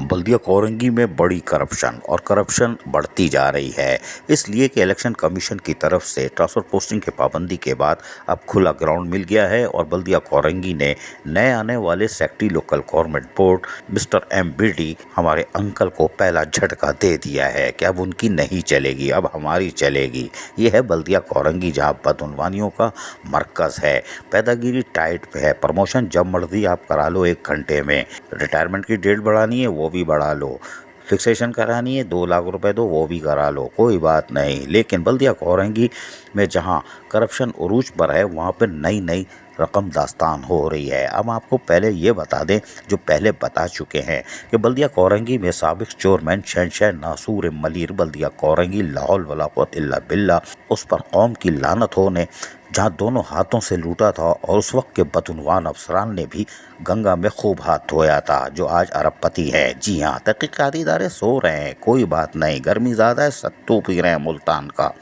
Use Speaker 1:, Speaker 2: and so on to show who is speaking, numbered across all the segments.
Speaker 1: बल्दिया कोरंगी में बड़ी करप्शन और करप्शन बढ़ती जा रही है, इसलिए कि इलेक्शन कमीशन की तरफ से ट्रांसफ़र पोस्टिंग की पाबंदी के बाद अब खुला ग्राउंड मिल गया है और बल्दिया कोरंगी ने नए आने वाले secretary local government board mister MBD हमारे अंकल को पहला झटका दे दिया है कि अब उनकी नहीं चलेगी, अब हमारी चलेगी। ये है बल्दिया कोरंगी, जहाँ बदउनवानियों का मरकज़ है। पैदागिरी टाइट पे है, प्रमोशन जब मर्जी आप करा लो 1 घंटे में। रिटायरमेंट की डेट बढ़ानी है वो भी बढ़ा लो, फिक्सेशन करानी है 2 लाख रुपए दो वो भी करा लो, कोई बात नहीं। लेकिन बल्दिया कोरंगी में जहाँ करप्शन उरूज पर है, वहाँ पर नई नई रकम दास्तान हो रही है। अब आपको पहले ये बता दें, जो पहले बता चुके हैं, कि बल्दिया कोरंगी में साबिक चोरमैन शहनशाह नासूर मलिर बल्दिया कोरंगी लाहौल वला कुव्वत इल्ला बिल्ला, उस पर कौम की लानत हो ने जहाँ दोनों हाथों से लूटा था, और उस वक्त के बदउनवान अफसरान ने भी गंगा में खूब हाथ धोया था, जो आज अरबपति है। जी हाँ, तहकीकाती इदारे सो रहे हैं, कोई बात नहीं, गर्मी ज़्यादा है, सत्तू पी रहे हैं मुल्तान का,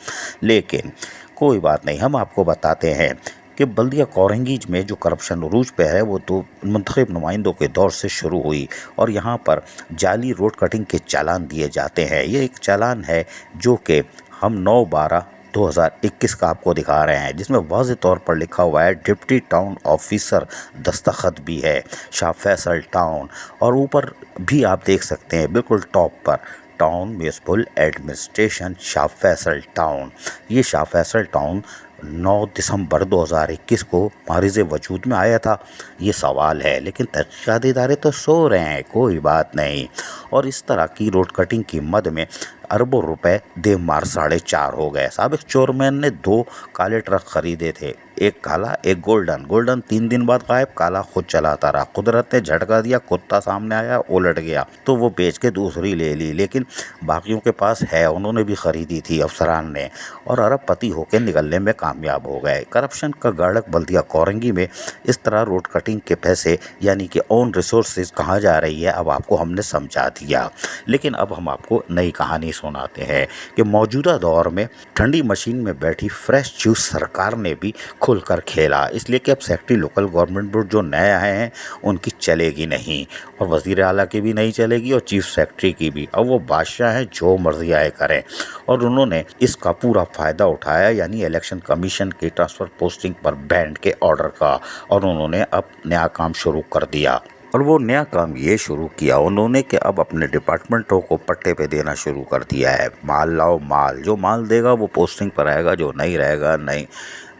Speaker 1: लेकिन कोई बात नहीं। हम आपको बताते हैं कि बल्दिया कोरंगी में जो करप्शन उरूज पे है, वो तो मुंतखब नुमाइंदों के दौर से शुरू हुई, और यहाँ पर जाली रोड कटिंग के चालान दिए जाते हैं। ये एक चालान है जो कि हम 9/12/2021 का आपको दिखा रहे हैं, जिसमें वाज़ेह तौर पर लिखा हुआ है डिप्टी टाउन ऑफिसर, दस्तखत भी है शाह फैसल टाउन, और ऊपर भी आप देख सकते हैं बिल्कुल टॉप पर town municipal administration Shah Faisal town. ये शाह फैसल टाउन 9 दिसंबर 2021 को मारिज़ वजूद में आया था। ये सवाल है, लेकिन तहकीकाती इदारे तो सो रहे हैं, कोई बात नहीं। और इस तरह की रोड कटिंग की मद में अरबों रुपए देव मार 4.5 हो गए। साबिक चोरमैन ने 2 काले ट्रक खरीदे थे, एक काला एक गोल्डन। 3 दिन बाद गायब, काला खुद चलाता रहा। कुदरत ने झटका दिया, कुत्ता सामने आया, उलट गया, तो वो बेच के दूसरी ले ली। लेकिन बाकियों के पास है, उन्होंने भी खरीदी थी अफसरान ने, और अरबपति होकर निकलने में कामयाब हो गए। करप्शन का गढ़ बल्दिया कोरंगी में इस तरह रोड कटिंग के पैसे यानी कि ऑन रिसोर्सेज कहाँ जा रही है, अब आपको हमने समझा दिया। लेकिन अब हम आपको नई कहानी सुनाते हैं कि मौजूदा दौर में ठंडी मशीन में बैठी फ्रेश जूस सरकार ने भी खुलकर खेला, इसलिए कि अब सेक्रेटरी लोकल गवर्नमेंट बोर्ड जो नए आए हैं उनकी चलेगी नहीं, और वज़ीर आला की भी नहीं चलेगी, और चीफ सेक्रेटरी की भी। अब वो बादशाह हैं, जो मर्जी आए करें, और उन्होंने इसका पूरा फ़ायदा उठाया, यानी इलेक्शन कमीशन के ट्रांसफ़र पोस्टिंग पर बैंड के ऑर्डर का, और उन्होंने अब नया काम शुरू कर दिया। और वो नया काम ये शुरू किया उन्होंने कि अब अपने डिपार्टमेंटों को पट्टे पे देना शुरू कर दिया है। माल लाओ माल, जो माल देगा वो पोस्टिंग पर आएगा, जो नहीं रहेगा नहीं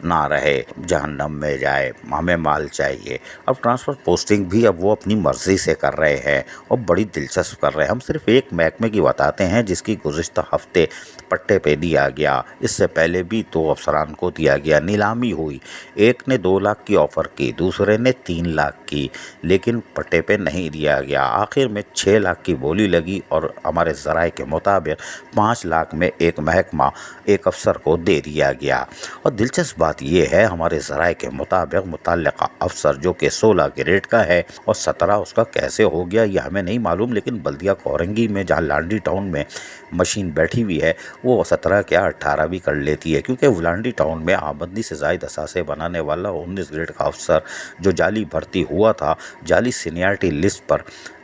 Speaker 1: ना रहे, जहन्नम में जाए, हमें माल चाहिए। अब ट्रांसफ़र पोस्टिंग भी अब वो अपनी मर्ज़ी से कर रहे हैं, और बड़ी दिलचस्प कर रहे हैं। हम सिर्फ एक महकमे की बताते हैं जिसकी गुज़िश्ता हफ्ते पट्टे पे दिया गया, इससे पहले भी 2 अफसरान को दिया गया। नीलामी हुई, एक ने 2 लाख की ऑफ़र की, दूसरे ने 3 लाख की, लेकिन पट्टे पे नहीं दिया गया। आखिर में 6 लाख की बोली लगी, और हमारे ज़राए के मुताबिक 5 लाख में एक महकमा एक अफसर को दे दिया गया। और दिलचस्प बात ये है, हमारे ज़राए के मुताबिक मुतल्लिका अफसर जो कि 16 ग्रेड का है, और 17 उसका कैसे हो गया ये हमें नहीं मालूम, लेकिन बल्दिया कोरंगी में जहाँ लांडी टाउन में मशीन बैठी हुई है, वो 17 क्या 18 भी कर लेती है, क्योंकि लांडी टाउन में आमदनी से ज़ायद असासे बनाने वाला 19 ग्रेड का अफसर जो जाली भर्ती हुआ था, जाली सीनियरिटी लिस्ट पर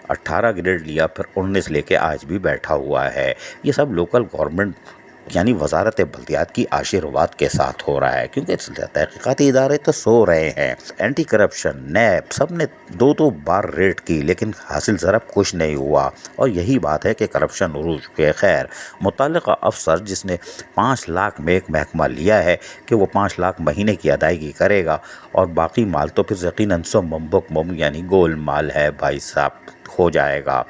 Speaker 1: 18 ग्रेड लिया, फिर 19 लेके आज भी बैठा हुआ है। ये सब लोकल गवर्नमेंट यानी वजारत बल्दियात की आशीर्वाद के साथ हो रहा है, क्योंकि तहकीकाती इदारे तो सो रहे हैं। एंटी करप्शन नैब सब ने 2 बार रेड की, लेकिन हासिल ज़रा कुछ नहीं हुआ, और यही बात है कि करप्शन उरूज पे। खैर, मुतल्लिका अफसर जिसने 5 लाख में एक महकमा लिया है कि वो 5 लाख महीने की अदायगी करेगा, और बाकी माल तो फिर यकीनन मम यानी गोल माल है भाई साहब, हो जाएगा।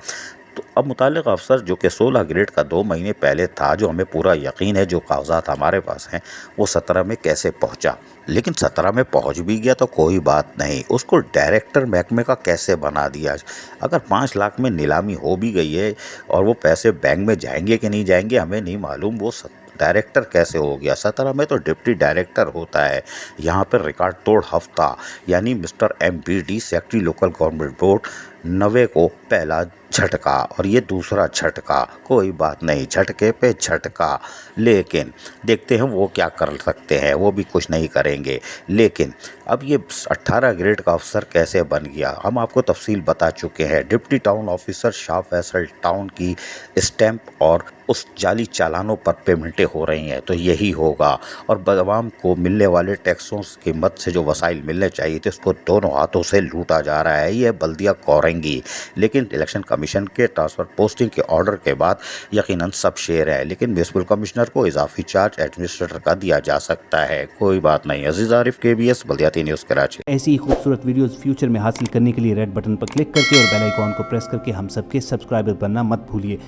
Speaker 1: तो अब मुतल्लिक़ अफसर जो कि 16 ग्रेड का 2 महीने पहले था, जो हमें पूरा यकीन है, जो कागजात हमारे पास हैं, वो 17 में कैसे पहुंचा। लेकिन 17 में पहुंच भी गया तो कोई बात नहीं, उसको डायरेक्टर महकमे का कैसे बना दिया। अगर 5 लाख में नीलामी हो भी गई है, और वो पैसे बैंक में जाएंगे कि नहीं जाएंगे हमें नहीं मालूम, वो डायरेक्टर कैसे हो गया। 17 में तो डिप्टी डायरेक्टर होता है। यहाँ पर रिकॉर्ड तोड़ हफ्ता, यानी mister MBD secretary local government board नवे को पहला झटका और ये दूसरा झटका। कोई बात नहीं, झटके पे झटका। लेकिन देखते हैं वो क्या कर सकते हैं, वो भी कुछ नहीं करेंगे। लेकिन अब ये 18 ग्रेड का अफसर कैसे बन गया, हम आपको तफसील बता चुके हैं। Deputy town officer Shah Faisal town की स्टैंप और उस जाली चालानों पर पेमेंटें हो रही हैं, तो यही होगा। और आवाम को मिलने वाले टैक्सों की मद से जो वसाइल मिलने चाहिए थे उसको दोनों हाथों से लूटा जा रहा है। ये बल्दिया कोरंगी। लेकिन इलेक्शन कमीशन के ट्रांसफ़र पोस्टिंग के ऑर्डर के बाद यकीनन सब शेर है, लेकिन म्यूनसिपल कमिश्नर को इजाफी चार्ज एडमिनिस्ट्रेटर का दिया जा सकता है। कोई बात नहीं। अजीज आरिफ, KBS बल्दियाती न्यूज़ कराची।
Speaker 2: ऐसी ही खूबसूरत वीडियोस फ्यूचर में हासिल करने के लिए रेड बटन पर क्लिक करके और बेल आइकॉन को प्रेस करके हम सबके सब्सक्राइबर बनना मत भूलिए।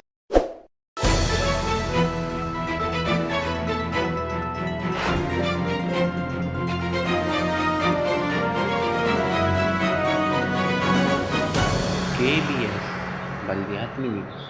Speaker 3: KBS बल्दियाती न्यूज़।